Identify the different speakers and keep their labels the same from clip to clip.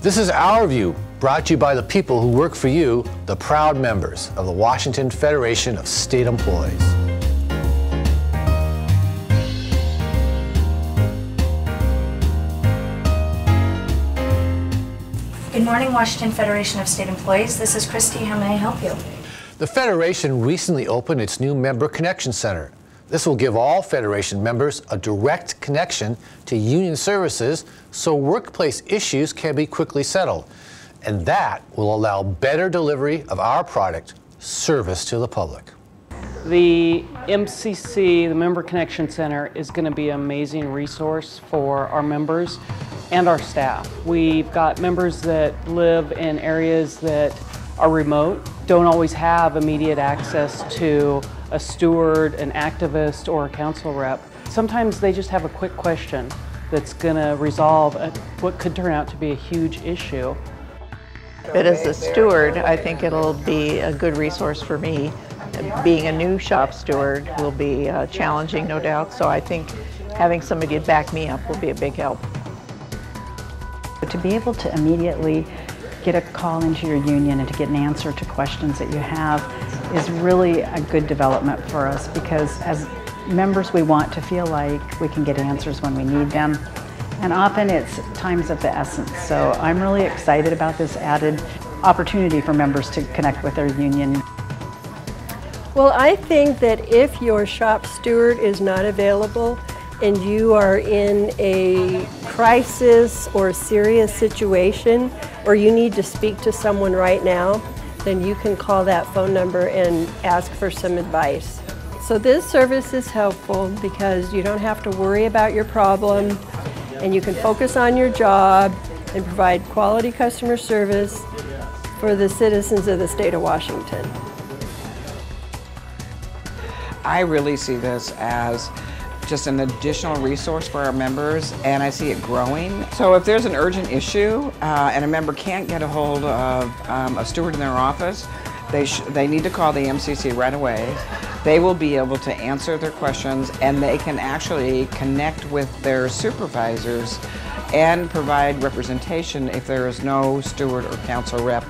Speaker 1: This is Our View, brought to you by the people who work for you, the proud members of the Washington Federation of State Employees.
Speaker 2: Good morning, Washington Federation of State Employees. This is Christy. How may I help you?
Speaker 1: The Federation recently opened its new Member Connection Center. This will give all Federation members a direct connection to union services so workplace issues can be quickly settled. And that will allow better delivery of our product, service to the public.
Speaker 3: The MCC, the Member Connection Center, is going to be an amazing resource for our members and our staff. We've got members that live in areas that are remote, don't always have immediate access to a steward, an activist, or a council rep. Sometimes they just have a quick question that's going to resolve what could turn out to be a huge issue.
Speaker 4: But as a steward, I think it'll be a good resource for me. Being a new shop steward will be challenging, no doubt, so I think having somebody to back me up will be a big help.
Speaker 5: To be able to immediately get a call into your union and to get an answer to questions that you have is really a good development for us, because as members we want to feel like we can get answers when we need them, and often it's times of the essence. So I'm really excited about this added opportunity for members to connect with their union.
Speaker 6: Well, I think that if your shop steward is not available and you are in a crisis or serious situation, or you need to speak to someone right now, then you can call that phone number and ask for some advice. So this service is helpful because you don't have to worry about your problem, and you can focus on your job and provide quality customer service for the citizens of the state of Washington.
Speaker 7: I really see this as just an additional resource for our members, and I see it growing. So if there's an urgent issue and a member can't get a hold of a steward in their office, they need to call the MCC right away. They will be able to answer their questions, and they can actually connect with their supervisors and provide representation if there is no steward or council rep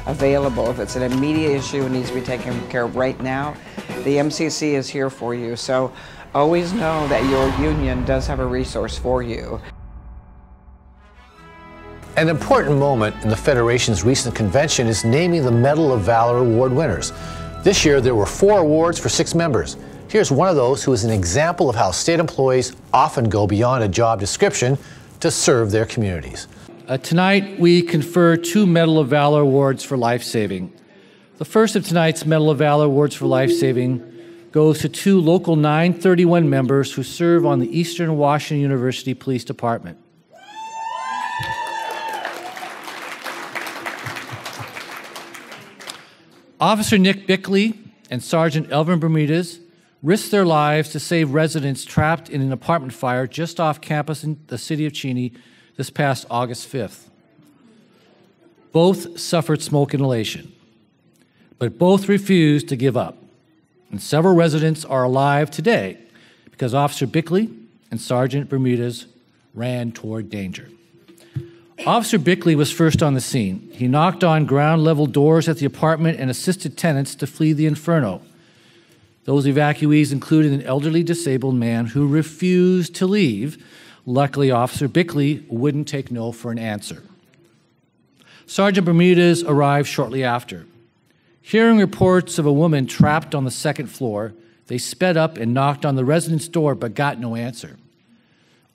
Speaker 7: available. If it's an immediate issue and needs to be taken care of right now, the MCC is here for you. So always know that your union does have a resource for you.
Speaker 1: An important moment in the Federation's recent convention is naming the Medal of Valor Award winners. This year there were 4 awards for 6 members. Here's one of those who is an example of how state employees often go beyond a job description to serve their communities.
Speaker 8: Tonight we confer 2 Medal of Valor Awards for life-saving. The first of tonight's Medal of Valor Awards for life-saving goes to 2 Local 931 members who serve on the Eastern Washington University Police Department. Officer Nick Bickley and Sergeant Elvin Bermudez risked their lives to save residents trapped in an apartment fire just off campus in the city of Cheney this past August 5th. Both suffered smoke inhalation, but both refused to give up. And several residents are alive today because Officer Bickley and Sergeant Bermudez ran toward danger. Officer Bickley was first on the scene. He knocked on ground-level doors at the apartment and assisted tenants to flee the inferno. Those evacuees included an elderly disabled man who refused to leave. Luckily, Officer Bickley wouldn't take no for an answer. Sergeant Bermudez arrived shortly after. Hearing reports of a woman trapped on the 2nd floor, they sped up and knocked on the resident's door but got no answer.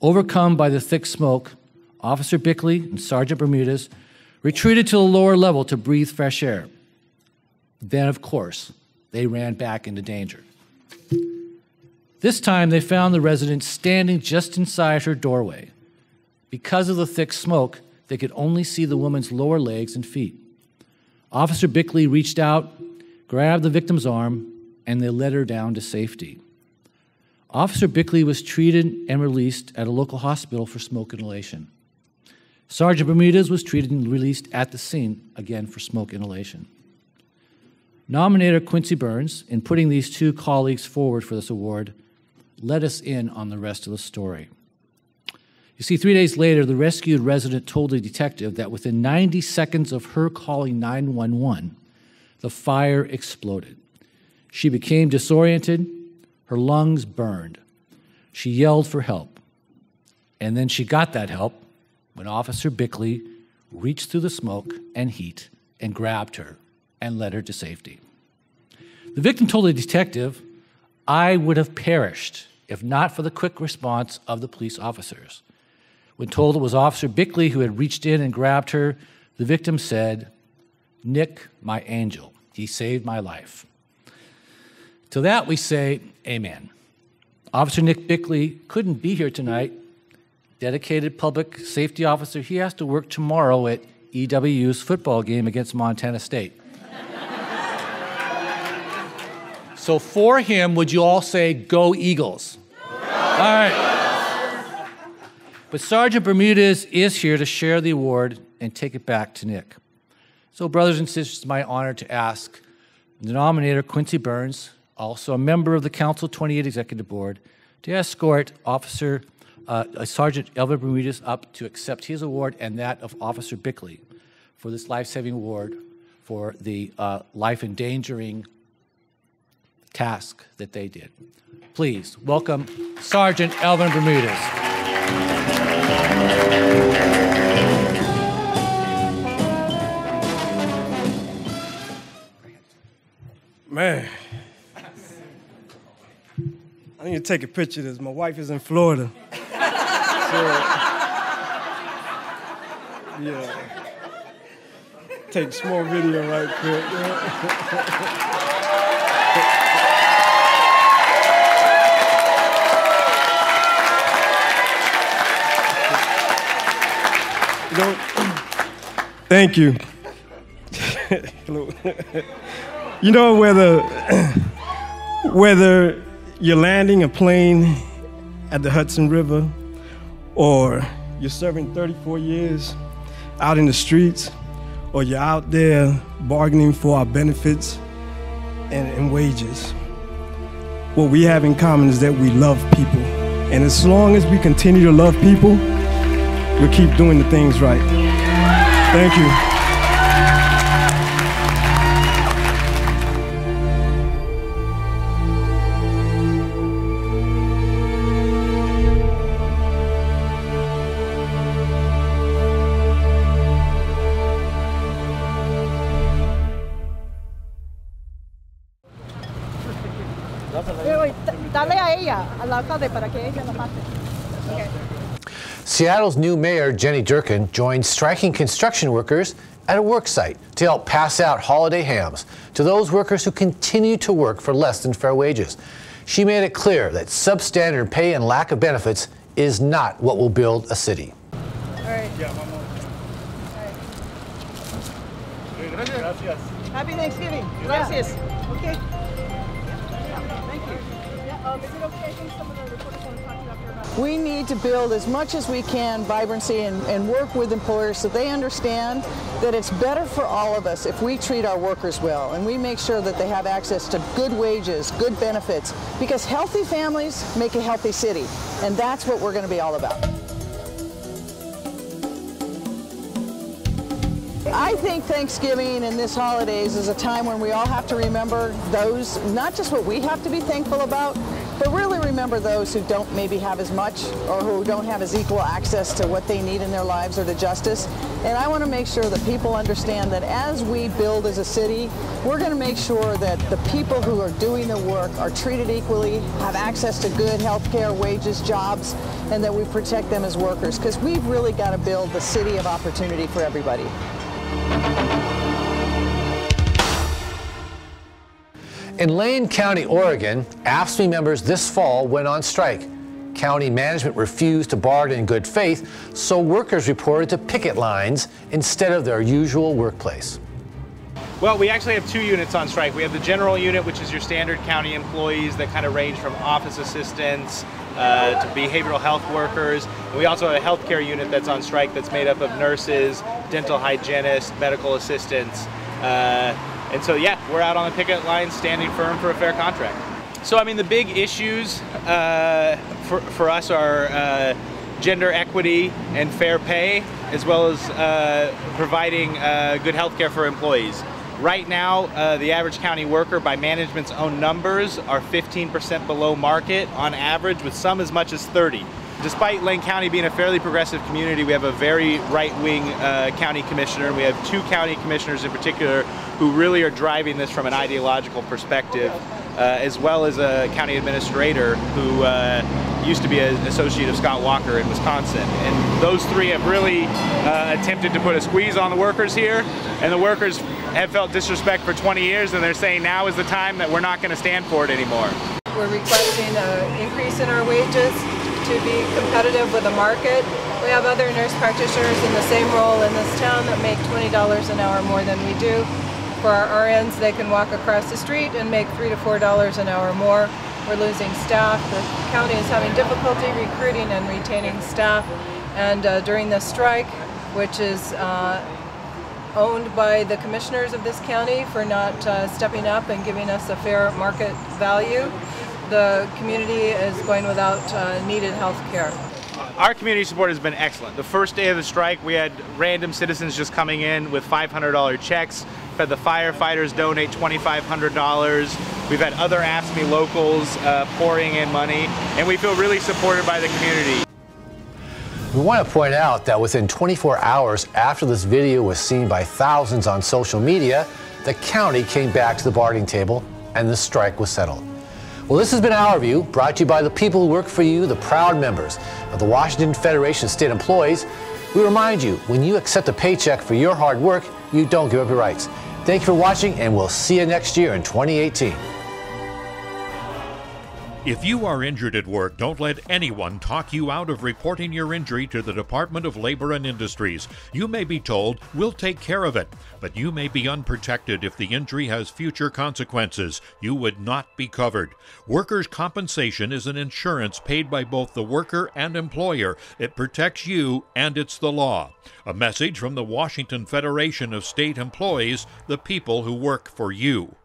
Speaker 8: Overcome by the thick smoke, Officer Bickley and Sergeant Bermudez retreated to the lower level to breathe fresh air. Then, of course, they ran back into danger. This time, they found the resident standing just inside her doorway. Because of the thick smoke, they could only see the woman's lower legs and feet. Officer Bickley reached out, grabbed the victim's arm, and they led her down to safety. Officer Bickley was treated and released at a local hospital for smoke inhalation. Sergeant Bermudez was treated and released at the scene, again for smoke inhalation. Nominator Quincy Burns, in putting these 2 colleagues forward for this award, let us in on the rest of the story. You see, 3 days later, the rescued resident told the detective that within 90 seconds of her calling 911, the fire exploded. She became disoriented, her lungs burned. She yelled for help. And then she got that help when Officer Bickley reached through the smoke and heat and grabbed her and led her to safety. The victim told the detective, "I would have perished if not for the quick response of the police officers." When told it was Officer Bickley who had reached in and grabbed her, the victim said, "Nick, my angel, he saved my life." To that we say, amen. Officer Nick Bickley couldn't be here tonight. Dedicated public safety officer, he has to work tomorrow at EWU's football game against Montana State. So for him, would you all say, "Go Eagles"? All right. But Sergeant Bermudez is here to share the award and take it back to Nick. So brothers and sisters, it's my honor to ask the nominator, Quincy Burns, also a member of the Council 28 Executive Board, to escort Sergeant Elvin Bermudez up to accept his award and that of Officer Bickley for this life-saving award for the life-endangering task that they did. Please welcome Sergeant Elvin Bermudez.
Speaker 9: Man, I need to take a picture of this. My wife is in Florida. So, yeah. Take a small video right quick. You know, thank you. You know, whether you're landing a plane at the Hudson River or you're serving 34 years out in the streets, or you're out there bargaining for our benefits and wages, what we have in common is that we love people. And as long as we continue to love people, we'll keep doing the things right. Thank you.
Speaker 1: Seattle's new mayor, Jenny Durkin, joined striking construction workers at a work site to help pass out holiday hams to those workers who continue to work for less than fair wages. She made it clear that substandard pay and lack of benefits is not what will build a city.
Speaker 10: All right. Gracias. Happy Thanksgiving. Gracias. Okay. Thank you. Is it okay? I think some of the reporters want to talk to you after about. We need to build as much as we can vibrancy and work with employers so they understand that it's better for all of us if we treat our workers well and we make sure that they have access to good wages, good benefits, because healthy families make a healthy city, and that's what we're going to be all about. I think Thanksgiving and this holidays is a time when we all have to remember those, not just what we have to be thankful about, but really remember those who don't maybe have as much or who don't have as equal access to what they need in their lives or to justice. And I want to make sure that people understand that as we build as a city, we're going to make sure that the people who are doing the work are treated equally, have access to good health care, wages, jobs, and that we protect them as workers, because we've really got to build the city of opportunity for everybody.
Speaker 1: In Lane County, Oregon, AFSCME members this fall went on strike. County management refused to bargain in good faith, so workers reported to picket lines instead of their usual workplace.
Speaker 11: Well, we actually have two units on strike. We have the general unit, which is your standard county employees that kind of range from office assistants to behavioral health workers. And we also have a healthcare unit that's on strike that's made up of nurses, dental hygienists, medical assistants. And so, yeah, we're out on the picket line standing firm for a fair contract. So, I mean, the big issues for us are gender equity and fair pay, as well as providing good health care for employees. Right now, the average county worker, by management's own numbers, are 15% below market on average, with some as much as 30%. Despite Lane County being a fairly progressive community, we have a very right-wing county commissioner. We have two county commissioners in particular who really are driving this from an ideological perspective, as well as a county administrator who used to be an associate of Scott Walker in Wisconsin. And those three have really attempted to put a squeeze on the workers here, and the workers have felt disrespect for 20 years, and they're saying now is the time that we're not going to stand for it anymore.
Speaker 12: We're requesting an increase in our wages to be competitive with the market. We have other nurse practitioners in the same role in this town that make $20 an hour more than we do. For our RNs, they can walk across the street and make $3 to $4 an hour more. We're losing staff. The county is having difficulty recruiting and retaining staff. And during this strike, which is owned by the commissioners of this county for not stepping up and giving us a fair market value, the community is going without needed health care.
Speaker 11: Our community support has been excellent. The first day of the strike, we had random citizens just coming in with $500 checks. We've had the firefighters donate $2,500. We've had other AFSCME locals pouring in money, and we feel really supported by the community.
Speaker 1: We want to point out that within 24 hours after this video was seen by thousands on social media, the county came back to the bargaining table and the strike was settled. Well, this has been Our View, brought to you by the people who work for you, the proud members of the Washington Federation of State Employees. We remind you, when you accept a paycheck for your hard work, you don't give up your rights. Thank you for watching, and we'll see you next year in 2018.
Speaker 13: If you are injured at work, don't let anyone talk you out of reporting your injury to the Department of Labor and Industries. You may be told, we'll take care of it, but you may be unprotected if the injury has future consequences. You would not be covered. Workers' compensation is an insurance paid by both the worker and employer. It protects you, and it's the law. A message from the Washington Federation of State Employees, the people who work for you.